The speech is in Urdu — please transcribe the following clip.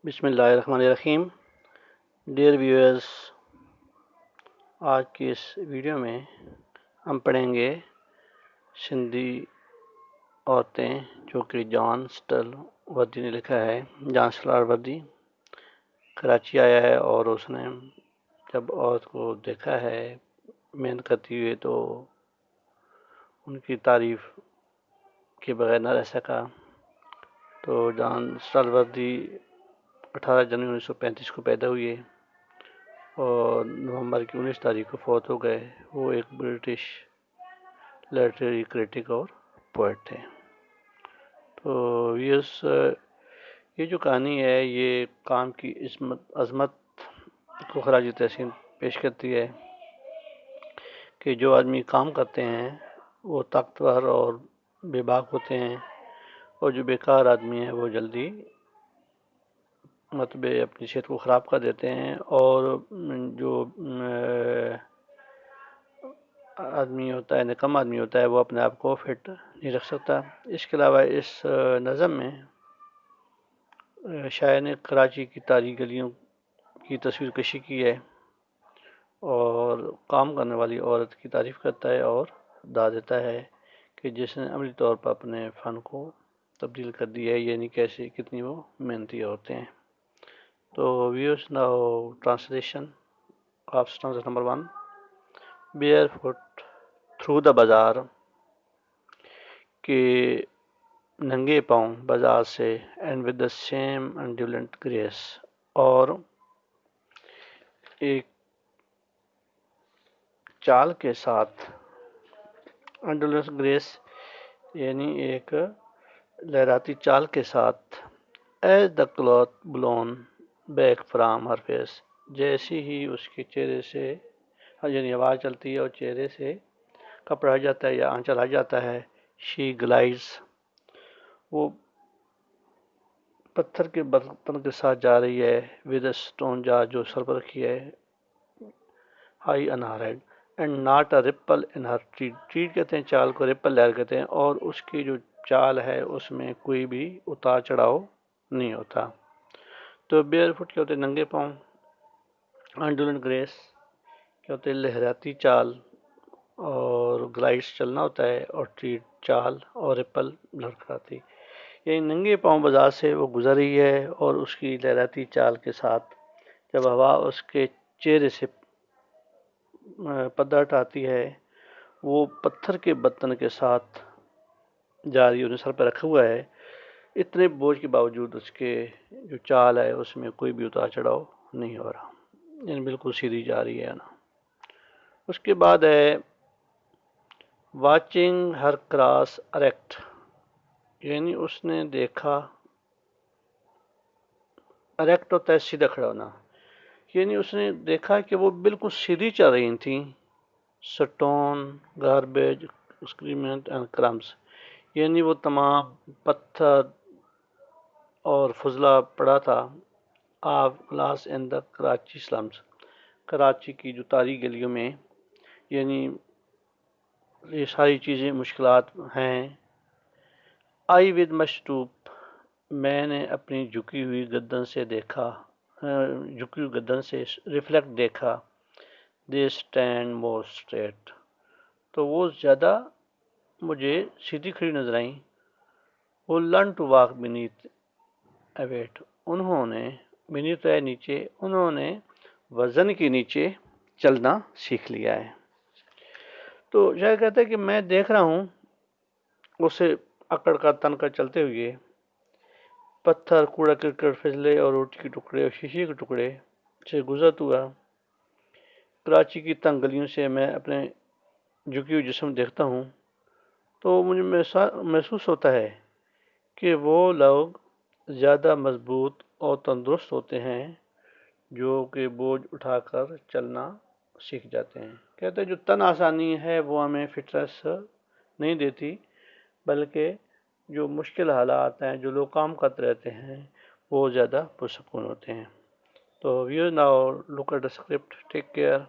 بسم اللہ الرحمن الرحیم. ڈیئر ویورز، آج کی اس ویڈیو میں ہم پڑھیں گے سندھی عورتیں، جو کہ جان سٹل وردی نے لکھا ہے. جان سٹل وردی کراچی آیا ہے اور اس نے جب عورت کو دیکھا ہے محنت کرتی ہوئے تو ان کی تعریف کے بغیر نہ رہ سکا. تو جان سٹل وردی 18 جنوری 1935 کو پیدا ہوئے اور نومبر کی 19 تاریخ کو فوت ہو گئے. وہ ایک برٹش لٹریری کریٹک اور پوئٹ تھے. تو یہ جو کہانی ہے یہ کام کی عظمت کو خراج تحسین پیش کرتی ہے کہ جو آدمی کام کرتے ہیں وہ طاقتور اور بے باک ہوتے ہیں، اور جو بیکار آدمی ہیں وہ جلدی اپنی صحت کو خراب کر دیتے ہیں، اور جو آدمی ہوتا ہے، نکم آدمی ہوتا ہے، وہ اپنے آپ کو فٹ نہیں رکھ سکتا. اس کے علاوہ اس نظم میں شاعر نے کراچی کی تاریخی گلیوں کی تصویر کشی کی ہے اور کام کرنے والی عورت کی تعریف کرتا ہے اور داد دیتا ہے کہ جس نے عملی طور پر اپنے فن کو تبدیل کر دیا ہے، یعنی کیسے کتنی وہ محنتی عورتیں ہیں. تو viewers now translation of stanza number 1. Bare feet through the bazaar, کہ ننگے پاؤں بازار سے، and with the same indolent grace, اور ایک چال کے ساتھ. انڈولنٹ گریس یعنی ایک لہراتی چال کے ساتھ. As the cloth blown back from her face, جیسی ہی اس کے چہرے سے یعنی آواز چلتی ہے اور چہرے سے کپڑا ہٹ جاتا ہے یا آنچل ہٹ جاتا ہے. شی گلائز، وہ پتھر کے برتن کے ساتھ جا رہی ہے. ود اے اسٹون جار، جو سر پر رکھی ہے. High in her head, and not a ripple in her tread. Tread کہتے ہیں چال کو، رپل لہر کہتے ہیں، اور اس کی جو چال ہے اس میں کوئی بھی اتار چڑھاؤ نہیں ہوتا. تو بیئر فٹ کیا ہوتے ہیں؟ ننگے پاؤں. انڈولنٹ گریس کیا ہوتے ہیں؟ لہراتی چال، اور گلائڈس چلنا ہوتا ہے، اور ٹریڈ چال، اور رپل لڑکھڑاتی. یعنی ننگے پاؤں بازار سے وہ گزر رہی ہے اور اس کی لہراتی چال کے ساتھ جب ہوا اس کے چہرے سے پردہ ہٹاتی ہے، وہ پتھر کے برتن کے ساتھ جا رہی ہے، انہیں سر پہ رکھا ہوا ہے. اتنے بوجھ کے باوجود اس کے جو چال ہے اس میں کوئی بھی اتار چڑھاؤ نہیں ہو رہا، یعنی بالکل سیدھی جا رہی ہے نا. اس کے بعد ہے واچنگ ہر کراس اریکٹ، یعنی اس نے دیکھا. اریکٹ ہوتا ہے سیدھا کھڑا ہونا، یعنی اس نے دیکھا کہ وہ بالکل سیدھی چل رہی تھیں. سٹون گاربیج اسکریمنٹ اینڈ کرمس، یعنی وہ تمام پتھر اور فضلہ پڑا تھا. Of glass in the Karachi slums, Karachi کی جو تاریخی گلیوں میں، یعنی یہ ساری چیزیں مشکلات ہیں. آئی ود مشٹوپ، میں نے اپنی جھکی ہوئی گردن سے دیکھا، جھکی ہوئی گردن سے ریفلیکٹ دیکھا. دے اسٹینڈ مور اسٹریٹ، تو وہ زیادہ مجھے سیدھی کھڑی نظر آئیں. وہ learn to walk beneath a weight, انہوں نے بینیتھ ہے نیچے، انہوں نے وزن کے نیچے چلنا سیکھ لیا ہے. تو شاید کہتا ہے کہ میں دیکھ رہا ہوں اسے اکڑ کر تن کر چلتے ہوئے. پتھر، کوڑا کرکٹ، فضلے اور روٹی کے ٹکڑے اور شیشے کے ٹکڑے سے گزرتا ہوا کراچی کی تنگ گلیوں سے میں اپنے جھکی ہوئی جسم دیکھتا ہوں، تو مجھے محسوس ہوتا ہے کہ وہ لوگ زیادہ مضبوط اور تندرست ہوتے ہیں جو کہ بوجھ اٹھا کر چلنا سیکھ جاتے ہیں. کہتے ہیں جو تن آسانی ہے وہ ہمیں فٹنس نہیں دیتی، بلکہ جو مشکل حالات ہیں، جو لوگ کام کرتے رہتے ہیں، وہ زیادہ پرسکون ہوتے ہیں. تو we've now look at the script. Take care.